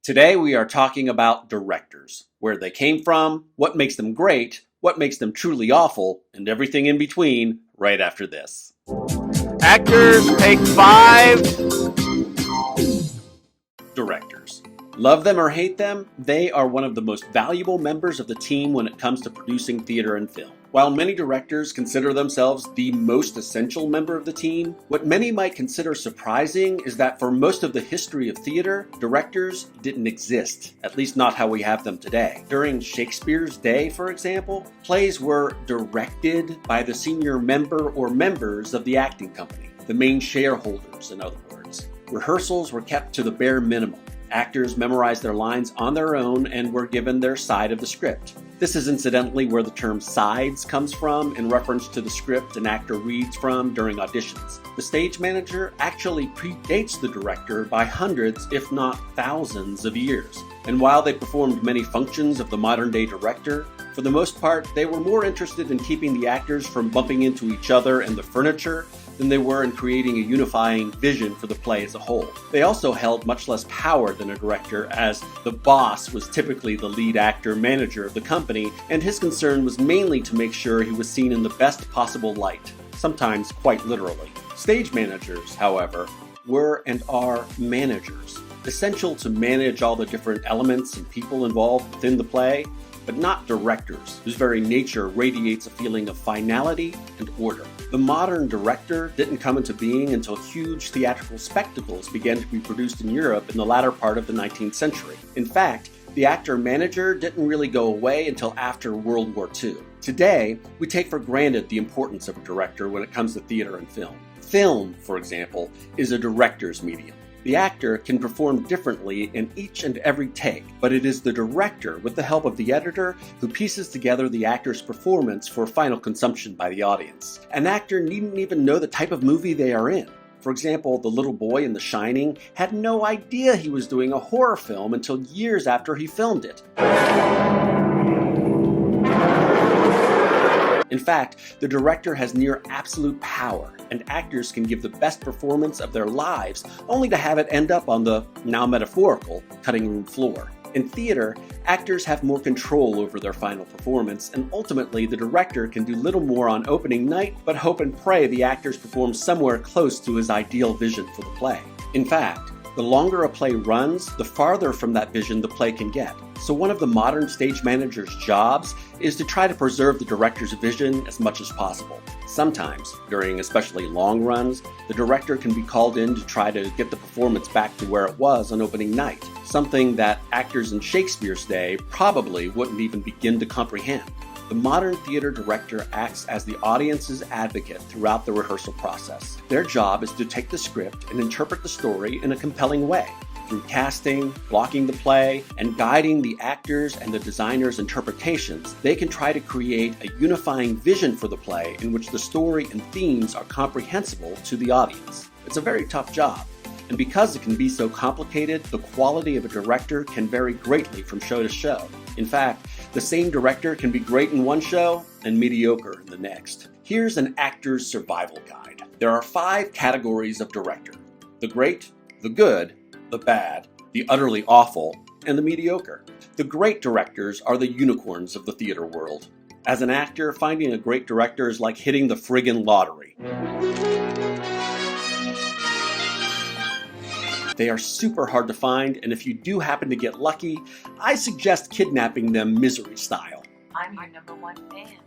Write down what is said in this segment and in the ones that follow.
Today we are talking about directors, where they came from, what makes them great, what makes them truly awful, and everything in between right after this. Actors, take 5. Directors. Love them or hate them, they are one of the most valuable members of the team when it comes to producing theater and film. While many directors consider themselves the most essential member of the team, what many might consider surprising is that for most of the history of theater, directors didn't exist, at least not how we have them today. During Shakespeare's day, for example, plays were directed by the senior member or members of the acting company, the main shareholders, in other words. Rehearsals were kept to the bare minimum. Actors memorized their lines on their own and were given their side of the script. This is incidentally where the term sides comes from in reference to the script an actor reads from during auditions. The stage manager actually predates the director by hundreds, if not thousands, of years. And while they performed many functions of the modern-day director, for the most part, they were more interested in keeping the actors from bumping into each other and the furniture than they were in creating a unifying vision for the play as a whole. They also held much less power than a director, as the boss was typically the lead actor manager of the company, and his concern was mainly to make sure he was seen in the best possible light, sometimes quite literally. Stage managers, however, were and are managers, essential to manage all the different elements and people involved within the play, but not directors, whose very nature radiates a feeling of finality and order. The modern director didn't come into being until huge theatrical spectacles began to be produced in Europe in the latter part of the 19th century. In fact, the actor-manager didn't really go away until after World War II. Today, we take for granted the importance of a director when it comes to theater and film. Film, for example, is a director's medium. The actor can perform differently in each and every take, but it is the director, with the help of the editor, who pieces together the actor's performance for final consumption by the audience. An actor needn't even know the type of movie they are in. For example, the little boy in The Shining had no idea he was doing a horror film until years after he filmed it. In fact, the director has near absolute power, and actors can give the best performance of their lives only to have it end up on the, now metaphorical, cutting room floor. In theater, actors have more control over their final performance, and ultimately the director can do little more on opening night but hope and pray the actors perform somewhere close to his ideal vision for the play. In fact, the longer a play runs, the farther from that vision the play can get. So one of the modern stage manager's jobs is to try to preserve the director's vision as much as possible. Sometimes, during especially long runs, the director can be called in to try to get the performance back to where it was on opening night, something that actors in Shakespeare's day probably wouldn't even begin to comprehend. The modern theater director acts as the audience's advocate throughout the rehearsal process. Their job is to take the script and interpret the story in a compelling way. Through casting, blocking the play, and guiding the actors and the designers' interpretations, they can try to create a unifying vision for the play in which the story and themes are comprehensible to the audience. It's a very tough job, and because it can be so complicated, the quality of a director can vary greatly from show to show. In fact, the same director can be great in one show and mediocre in the next. Here's an actor's survival guide. There are 5 categories of director: the great, the good, the bad, the utterly awful, and the mediocre. The great directors are the unicorns of the theater world. As an actor, finding a great director is like hitting the friggin' lottery. They are super hard to find, and if you do happen to get lucky, I suggest kidnapping them Misery style. I'm your #1 fan.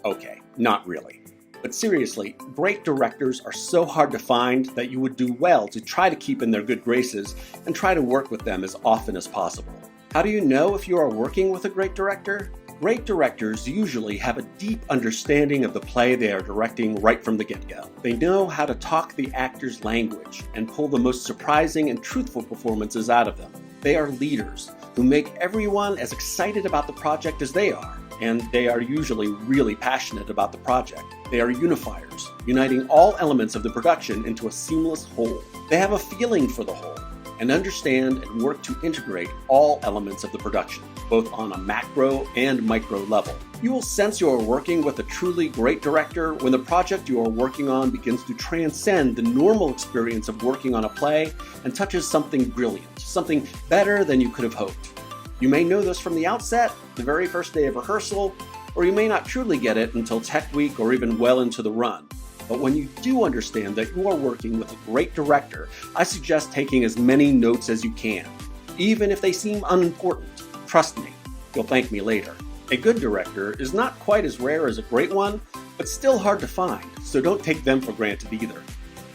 Okay, not really. But seriously, great directors are so hard to find that you would do well to try to keep in their good graces and try to work with them as often as possible. How do you know if you are working with a great director? Great directors usually have a deep understanding of the play they are directing right from the get-go. They know how to talk the actor's language and pull the most surprising and truthful performances out of them. They are leaders who make everyone as excited about the project as they are, and they are usually really passionate about the project. They are unifiers, uniting all elements of the production into a seamless whole. They have a feeling for the whole and understand and work to integrate all elements of the production. both on a macro and micro level. You will sense you are working with a truly great director when the project you are working on begins to transcend the normal experience of working on a play and touches something brilliant, something better than you could have hoped. You may know this from the outset, the very first day of rehearsal, or you may not truly get it until tech week or even well into the run. But when you do understand that you are working with a great director, I suggest taking as many notes as you can, even if they seem unimportant. Trust me, you'll thank me later. A good director is not quite as rare as a great one, but still hard to find, so don't take them for granted either.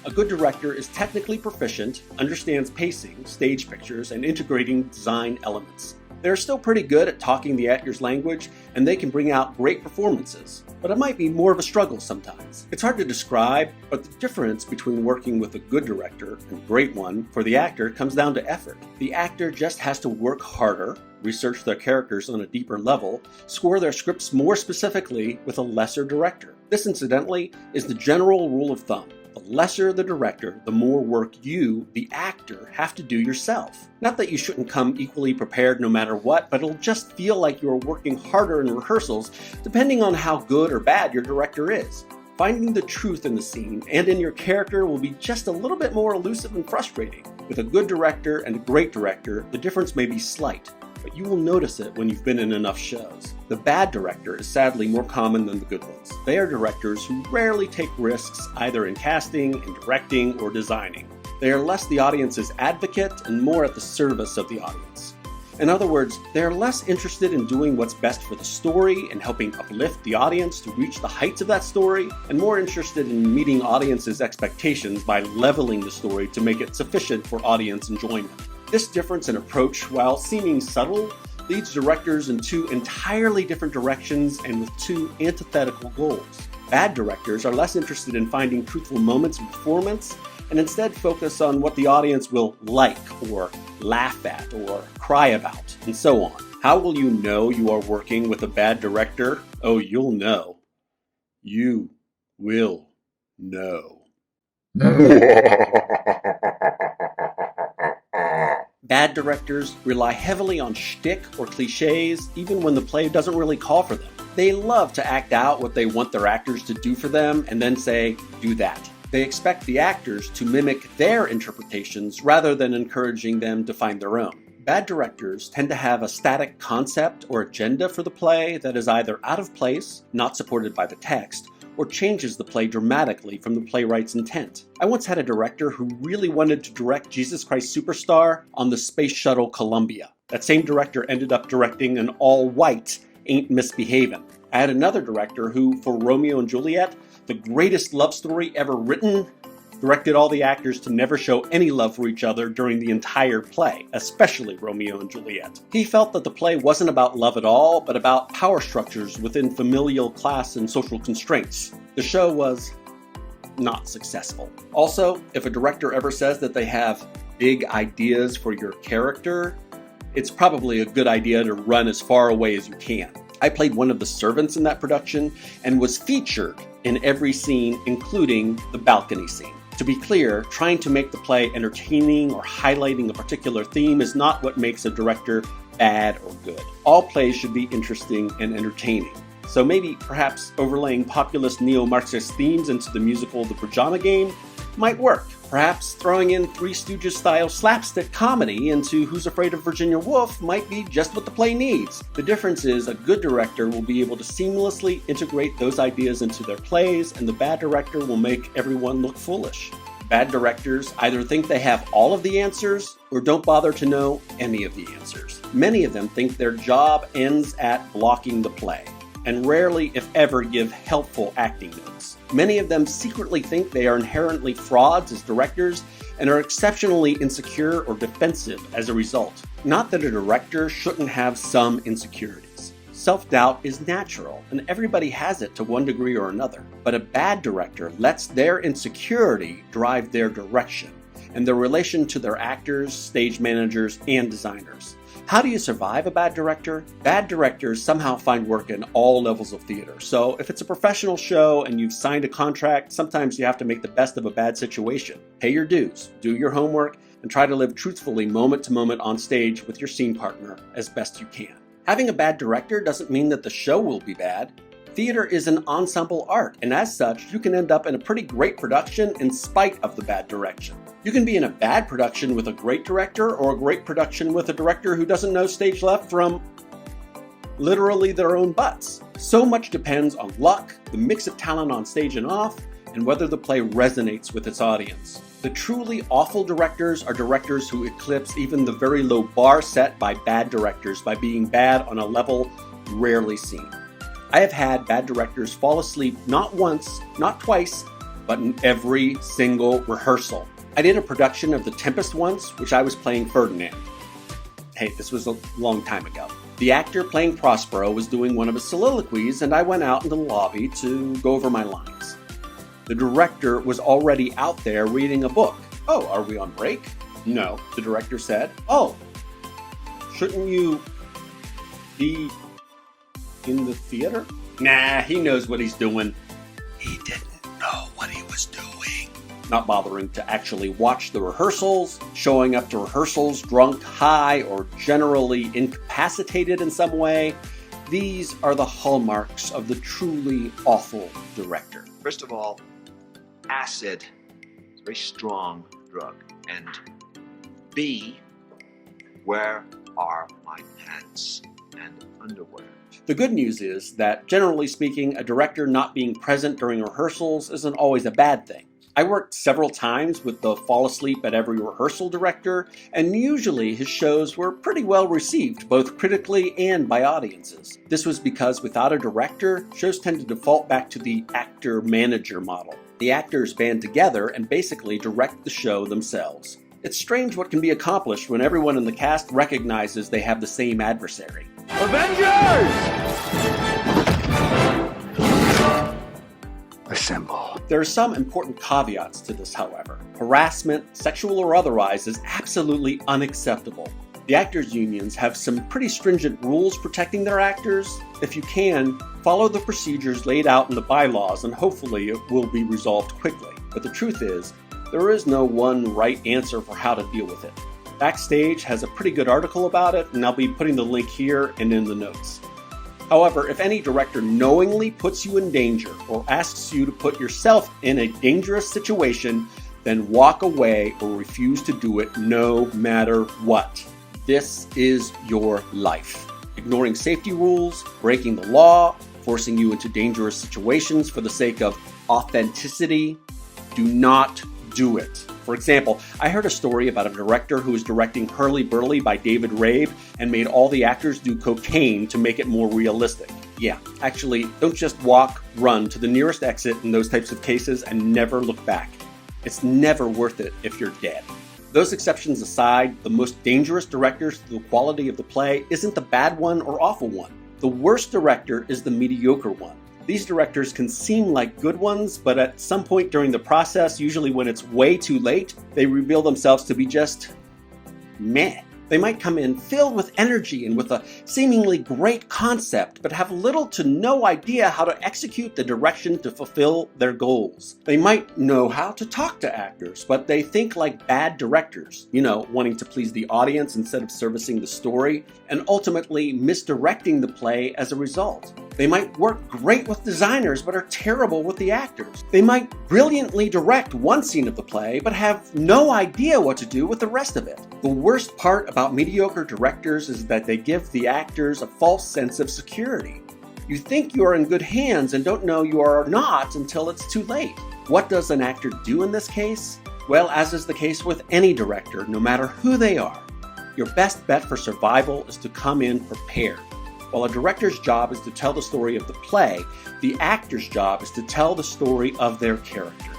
A good director is technically proficient, understands pacing, stage pictures, and integrating design elements. They're still pretty good at talking the actor's language, and they can bring out great performances, but it might be more of a struggle sometimes. It's hard to describe, but the difference between working with a good director and a great one for the actor comes down to effort. The actor just has to work harder, research their characters on a deeper level, score their scripts more specifically with a lesser director. This, incidentally, is the general rule of thumb. The lesser the director, the more work you, the actor, have to do yourself. Not that you shouldn't come equally prepared no matter what, but it'll just feel like you're working harder in rehearsals depending on how good or bad your director is. Finding the truth in the scene and in your character will be just a little bit more elusive and frustrating. With a good director and a great director, the difference may be slight, but you will notice it when you've been in enough shows. The bad director is sadly more common than the good ones. They are directors who rarely take risks either in casting, in directing, or designing. They are less the audience's advocate and more at the service of the audience. In other words, they are less interested in doing what's best for the story and helping uplift the audience to reach the heights of that story, and more interested in meeting audience's expectations by leveling the story to make it sufficient for audience enjoyment. This difference in approach, while seeming subtle, leads directors in two entirely different directions and with two antithetical goals. Bad directors are less interested in finding truthful moments in performance and instead focus on what the audience will like or laugh at or cry about, and so on. How will you know you are working with a bad director? Oh, you'll know. You will know. Bad directors rely heavily on shtick or cliches even when the play doesn't really call for them. They love to act out what they want their actors to do for them and then say, do that. They expect the actors to mimic their interpretations rather than encouraging them to find their own. Bad directors tend to have a static concept or agenda for the play that is either out of place, not supported by the text, or changes the play dramatically from the playwright's intent. I once had a director who really wanted to direct Jesus Christ Superstar on the Space Shuttle Columbia. That same director ended up directing an all-white Ain't Misbehavin'. I had another director who, for Romeo and Juliet, the greatest love story ever written, directed all the actors to never show any love for each other during the entire play, especially Romeo and Juliet. He felt that the play wasn't about love at all, but about power structures within familial, class, and social constraints. The show was not successful. Also, if a director ever says that they have big ideas for your character, it's probably a good idea to run as far away as you can. I played one of the servants in that production and was featured in every scene, including the balcony scene. To be clear, trying to make the play entertaining or highlighting a particular theme is not what makes a director bad or good. All plays should be interesting and entertaining. So maybe, perhaps, overlaying populist neo-Marxist themes into the musical The Pajama Game might work. Perhaps throwing in Three Stooges-style slapstick comedy into Who's Afraid of Virginia Woolf might be just what the play needs. The difference is a good director will be able to seamlessly integrate those ideas into their plays, and the bad director will make everyone look foolish. Bad directors either think they have all of the answers or don't bother to know any of the answers. Many of them think their job ends at blocking the play, and rarely, if ever, give helpful acting notes. Many of them secretly think they are inherently frauds as directors and are exceptionally insecure or defensive as a result. Not that a director shouldn't have some insecurities. Self-doubt is natural, and everybody has it to one degree or another. But a bad director lets their insecurity drive their direction and their relation to their actors, stage managers, and designers. How do you survive a bad director? Bad directors somehow find work in all levels of theater. So if it's a professional show and you've signed a contract, sometimes you have to make the best of a bad situation. Pay your dues, do your homework, and try to live truthfully moment to moment on stage with your scene partner as best you can. Having a bad director doesn't mean that the show will be bad. Theater is an ensemble art, and as such, you can end up in a pretty great production in spite of the bad direction. You can be in a bad production with a great director, or a great production with a director who doesn't know stage left from literally their own butts. So much depends on luck, the mix of talent on stage and off, and whether the play resonates with its audience. The truly awful directors are directors who eclipse even the very low bar set by bad directors by being bad on a level rarely seen. I have had bad directors fall asleep not once, not twice, but in every single rehearsal. I did a production of The Tempest once, which I was playing Ferdinand. Hey, this was a long time ago. The actor playing Prospero was doing one of his soliloquies, and I went out into the lobby to go over my lines. The director was already out there reading a book. "Oh, are we on break?" "No," the director said. "Oh, shouldn't you be in the theater?" "Nah, he knows what he's doing." He didn't know what he was doing. Not bothering to actually watch the rehearsals, showing up to rehearsals drunk, high, or generally incapacitated in some way. These are the hallmarks of the truly awful director. First of all, acid is a very strong drug. And B, where are my pants and underwear? The good news is that, generally speaking, a director not being present during rehearsals isn't always a bad thing. I worked several times with the fall asleep at every rehearsal director, and usually his shows were pretty well received, both critically and by audiences. This was because without a director, shows tend to default back to the actor-manager model. The actors band together and basically direct the show themselves. It's strange what can be accomplished when everyone in the cast recognizes they have the same adversary. Avengers! Assemble. There are some important caveats to this, however. Harassment, sexual or otherwise, is absolutely unacceptable. The actors' unions have some pretty stringent rules protecting their actors. If you can, follow the procedures laid out in the bylaws and hopefully it will be resolved quickly. But the truth is, there is no one right answer for how to deal with it. Backstage has a pretty good article about it, and I'll be putting the link here and in the notes. However, if any director knowingly puts you in danger or asks you to put yourself in a dangerous situation, then walk away or refuse to do it no matter what. This is your life. Ignoring safety rules, breaking the law, forcing you into dangerous situations for the sake of authenticity, do not do it. For example, I heard a story about a director who was directing Hurly Burly by David Rabe and made all the actors do cocaine to make it more realistic. Yeah, actually, don't just walk, run to the nearest exit in those types of cases and never look back. It's never worth it if you're dead. Those exceptions aside, the most dangerous directors to the quality of the play isn't the bad one or awful one. The worst director is the mediocre one. These directors can seem like good ones, but at some point during the process, usually when it's way too late, they reveal themselves to be just meh. They might come in filled with energy and with a seemingly great concept, but have little to no idea how to execute the direction to fulfill their goals. They might know how to talk to actors, but they think like bad directors, wanting to please the audience instead of servicing the story, and ultimately misdirecting the play as a result. They might work great with designers, but are terrible with the actors. They might brilliantly direct one scene of the play, but have no idea what to do with the rest of it. The worst part about mediocre directors is that they give the actors a false sense of security. You think you are in good hands and don't know you are not until it's too late. What does an actor do in this case? Well, as is the case with any director, no matter who they are, your best bet for survival is to come in prepared. While a director's job is to tell the story of the play, the actor's job is to tell the story of their character.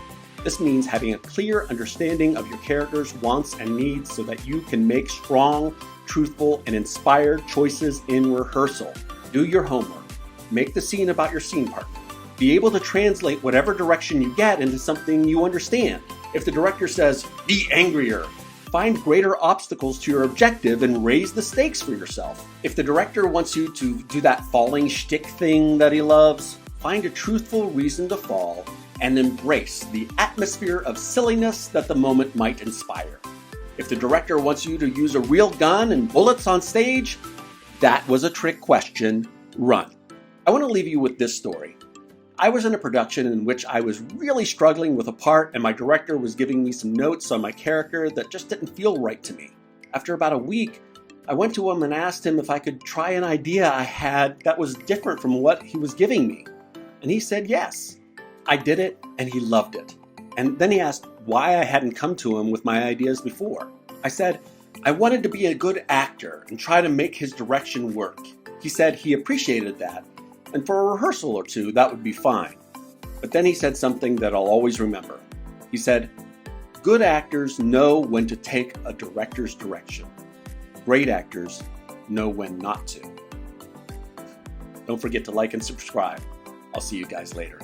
This means having a clear understanding of your character's wants and needs so that you can make strong, truthful, and inspired choices in rehearsal. Do your homework. Make the scene about your scene partner. Be able to translate whatever direction you get into something you understand. If the director says, "Be angrier," find greater obstacles to your objective and raise the stakes for yourself. If the director wants you to do that falling shtick thing that he loves, find a truthful reason to fall and embrace the atmosphere of silliness that the moment might inspire. If the director wants you to use a real gun and bullets on stage, That was a trick question. Run. I want to leave you with this story. I was in a production in which I was really struggling with a part, and my director was giving me some notes on my character that just didn't feel right to me. After about a week, I went to him and asked him if I could try an idea I had that was different from what he was giving me. And he said yes. I did it, and he loved it. And then he asked why I hadn't come to him with my ideas before. I said I wanted to be a good actor and try to make his direction work. He said he appreciated that, and for a rehearsal or two, that would be fine. But then he said something that I'll always remember. He said, "Good actors know when to take a director's direction. Great actors know when not to." Don't forget to like and subscribe. I'll see you guys later.